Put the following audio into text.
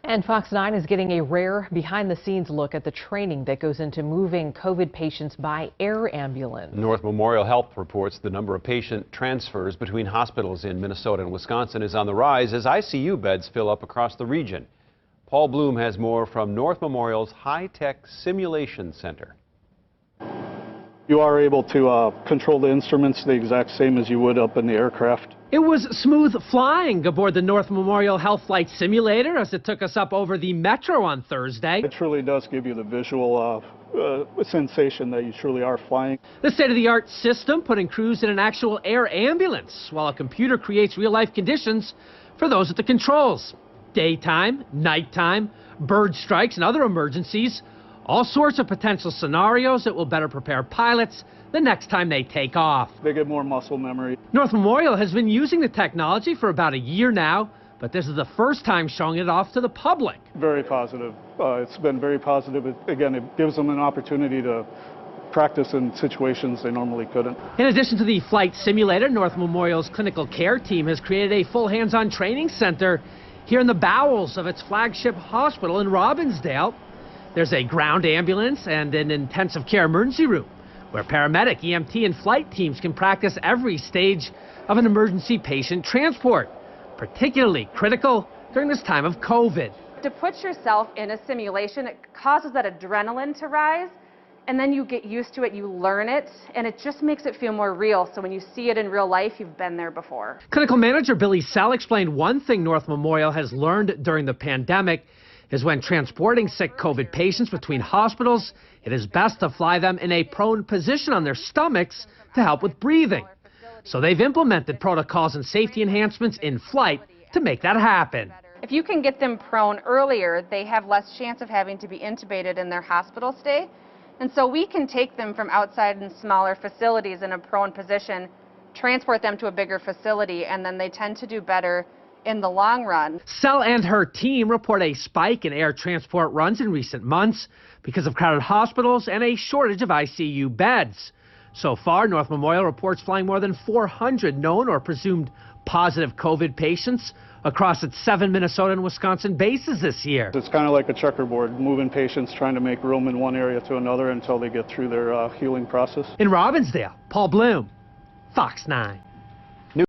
And Fox 9 is getting a rare behind-the-scenes look at the training that goes into moving COVID patients by air ambulance. North Memorial Health reports the number of patient transfers between hospitals in Minnesota and Wisconsin is on the rise as ICU beds fill up across the region. Paul Bloom has more from North Memorial's high-tech simulation center. You are able to control the instruments the exact same as you would up in the aircraft. It was smooth flying aboard the North Memorial Health Flight Simulator as it took us up over the metro on Thursday. It truly does give you the visual sensation that you truly are flying. The state-of-the-art system putting crews in an actual air ambulance while a computer creates real-life conditions for those at the controls. Daytime, nighttime, bird strikes and other emergencies. All sorts of potential scenarios that will better prepare pilots the next time they take off. They get more muscle memory. North Memorial has been using the technology for about a year now, but this is the first time showing it off to the public. Very positive. It's been very positive. Again, it gives them an opportunity to practice in situations they normally couldn't. In addition to the flight simulator, North Memorial's clinical care team has created a full hands-on training center here in the bowels of its flagship hospital in Robbinsdale. There's a ground ambulance and an intensive care emergency room where paramedic, EMT, and flight teams can practice every stage of an emergency patient transport, particularly critical during this time of COVID. To put yourself in a simulation, it causes that adrenaline to rise, and then you get used to it, you learn it, and it just makes it feel more real. So when you see it in real life, you've been there before. Clinical manager Billy Sell explained one thing North Memorial has learned during the pandemic is when transporting sick COVID patients between hospitals, it is best to fly them in a prone position on their stomachs to help with breathing. So they've implemented protocols and safety enhancements in flight to make that happen. If you can get them prone earlier, they have less chance of having to be intubated in their hospital stay. And so we can take them from outside in smaller facilities in a prone position, transport them to a bigger facility, and then they tend to do better in the long run. Sell and her team report a spike in air transport runs in recent months because of crowded hospitals and a shortage of ICU beds. So far, North Memorial reports flying more than 400 known or presumed positive COVID patients across its 7 Minnesota and Wisconsin bases this year. It's kind of like a checkerboard, moving patients, trying to make room in one area to another until they get through their healing process. In Robbinsdale, Paul Bloom, Fox 9.